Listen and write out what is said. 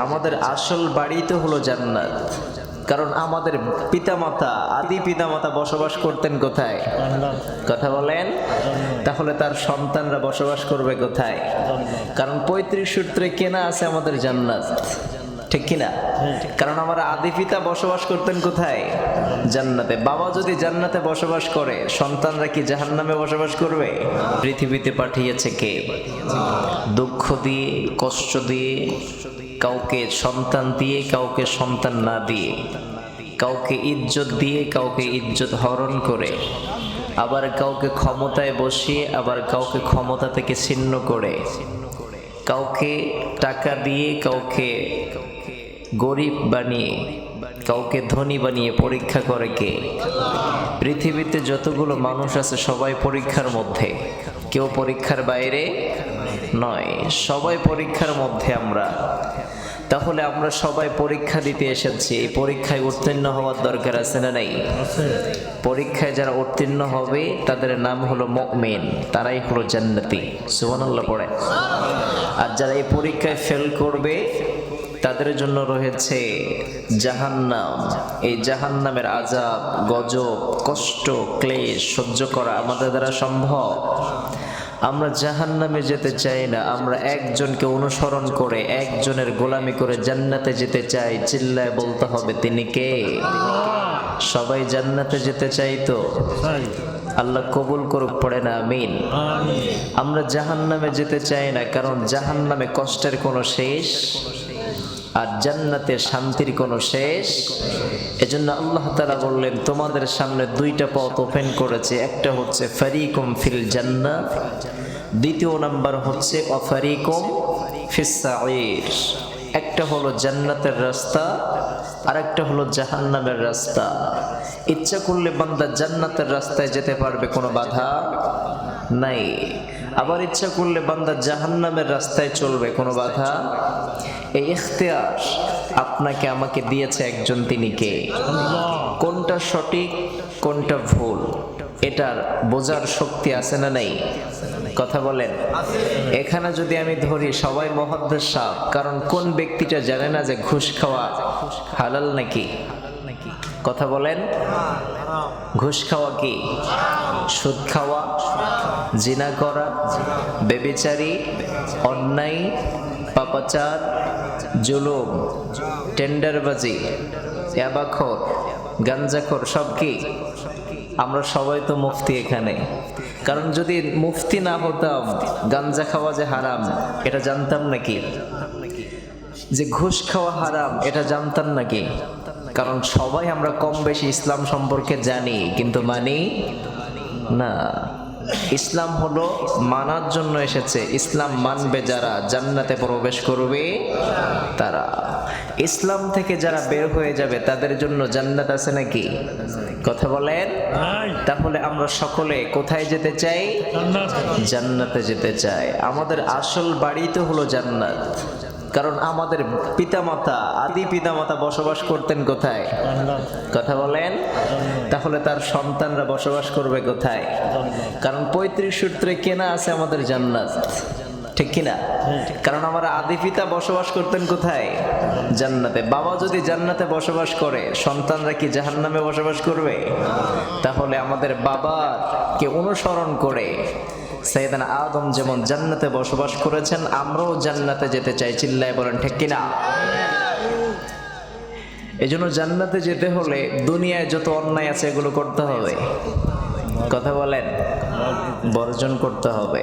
আমাদের আসল বাড়ি তো হলো জান্নাত। কারণ আমাদের পিতামাতা, আদি পিতামাতা বসবাস করতেন কোথায়? কথা বলেন। তাহলে তার সন্তানরা বসবাস করবে কোথায়? কারণ পৈতৃক সূত্রে কেনা আছে আমাদের জান্নাত, ঠিক কিনা? কারণ আমার আদি পিতা বসবাস করতেন কোথায়? জান্নাতে। বাবা যদি জান্নাতে বসবাস করে, সন্তানরা কি জাহান্নামে বসবাস করবে? পৃথিবীতে পাঠিয়েছে কে? দুঃখ দিয়ে, কষ্ট দিয়ে, কাউকে সন্তান দিয়ে, কাউকে সন্তান না দিয়ে, কাউকে ইজ্জত দিয়ে, কাউকে ইজ্জত হরণ করে, আবার কাউকে ক্ষমতায় বসিয়ে, আবার কাউকে ক্ষমতা থেকে ছিন্ন করে, কাউকে টাকা দিয়ে, কাউকে গরিব বানিয়ে, কাউকে ধনী বানিয়ে পরীক্ষা করে কে? পৃথিবীতে যতগুলো মানুষ আছে সবাই পরীক্ষার মধ্যে, কেউ পরীক্ষার বাইরে নয়, সবাই পরীক্ষার মধ্যে আমরা। তাহলে আমরা সবাই পরীক্ষা দিতে এসেছি, এই পরীক্ষায় উত্তীর্ণ হওয়ার দরকার আছে না নাই? পরীক্ষায় যারা উত্তীর্ণ হবে তাদের নাম হলো মুমিন, তারাই হলো জান্নাতি। সুবহানাল্লাহ পড়ে। আর যারা এই পরীক্ষায় ফেল করবে তাদের জন্য রয়েছে জাহান্নাম। এই জাহান্নামের আযাব, গজব, কষ্ট, ক্লেশ সহ্য করা আমাদের দ্বারা সম্ভব? আমরা জাহান্নামে যেতে চাই না, আমরা একজনকে অনুসরণ করে, একজনের গোলামি করে জান্নাতে যেতে চাই। চিল্লায় বলতে হবে তিনি কে? সবাই জান্নাতে যেতে চাই তো? আল্লাহ কবুল করুক, পড়ে না আমিন। আমরা জাহান্নামে যেতে চাই না, কারণ জাহান্নামে কষ্টের কোনো শেষ আর জান্নাতে শান্তির কোনো শেষ। এজন্য আল্লাহ তাআলা বললেন, তোমাদের সামনে দুইটা পথ ওপেন করেছে, একটা হচ্ছে ফারিকুম ফিল জান্নাহ, দ্বিতীয় নাম্বার হচ্ছে ওয়াফারিকুম ফিস সাঈর। একটা হলো জান্নাতের রাস্তা, আর একটা হলো জাহান্নামের রাস্তা। ইচ্ছা করলে বান্দা জান্নাতের রাস্তায় যেতে পারবে, কোনো বাধা নাই। আবার ইচ্ছা করলে বান্দা জাহান্নামের রাস্তায় চলবে, কোনো বাধা। এই ইখতিয়ার আপনাকে আমাকে দিয়েছে একজন, তিনি কে? কোনটা সঠিক কোনটা ভুল এটার বোঝার শক্তি আছে না নাই? কথা বলেন। এখানে যদি আমি ধরি সবাই মুহাদ্দিস সাহেব, কারণ কোন ব্যক্তিটা জানে না যে ঘুষ খাওয়া হালাল নাকি? কথা বলেন। ঘুষ খাওয়া কি? সুদ খাওয়া, জিনা করা, ব্যভিচারী, অন্যায়, পাপাচার, জুলুম, টেন্ডারবাজি, ইয়াবাখোর, গাঞ্জাখোর সব কি? আমরা সবাই তো মুফতি এখানে। কারণ যদি মুফতি না হতাম, গাঞ্জা খাওয়া যে হারাম এটা জানতাম নাকি? যে ঘুষ খাওয়া হারাম এটা জানতাম নাকি? কারণ সবাই আমরা কম বেশি ইসলাম সম্পর্কে জানি, কিন্তু মানি না। ইসলাম হলো মানার জন্য এসেছে। ইসলাম মানবে যারা, জান্নাতে প্রবেশ করবে তারা। ইসলাম থেকে যারা বের হয়ে যাবে তাদের জন্য জান্নাত আছে নাকি? কথা বলেন। তাহলে আমরা সকলে কোথায় যেতে চাই? জান্নাতে যেতে চাই। আমাদের আসল বাড়ি তো হলো জান্নাত। কারণ আমাদের পিতামাতা, আদি পিতামাতা বসবাস করতেন কোথায়? কথা বলেন। তাহলে তার সন্তানরা বসবাস করবে কোথায়? কারণ পৈতৃক সূত্রে কেনা আছে আমাদের জান্নাত, ঠিক কিনা? কারণ আমার আদি পিতা বসবাস করতেন কোথায়? জান্নাতে। বাবা যদি জান্নাতে বসবাস করে, সন্তানরা কি জাহান্নামে বসবাস করবে? তাহলে আমাদের বাবাকে অনুসরণ করে সাইয়েদনা আদম যেমন জান্নাতে বসবাস করেছেন, আমরাও জান্নাতে যেতে চাই। চিল্লায় বলেন ঠিক কিনা? এজন্য জান্নাতে যেতে হলে দুনিয়ায় যত অন্যায় আছে এগুলো করতে হবে। কথা বলেন, বর্জন করতে হবে।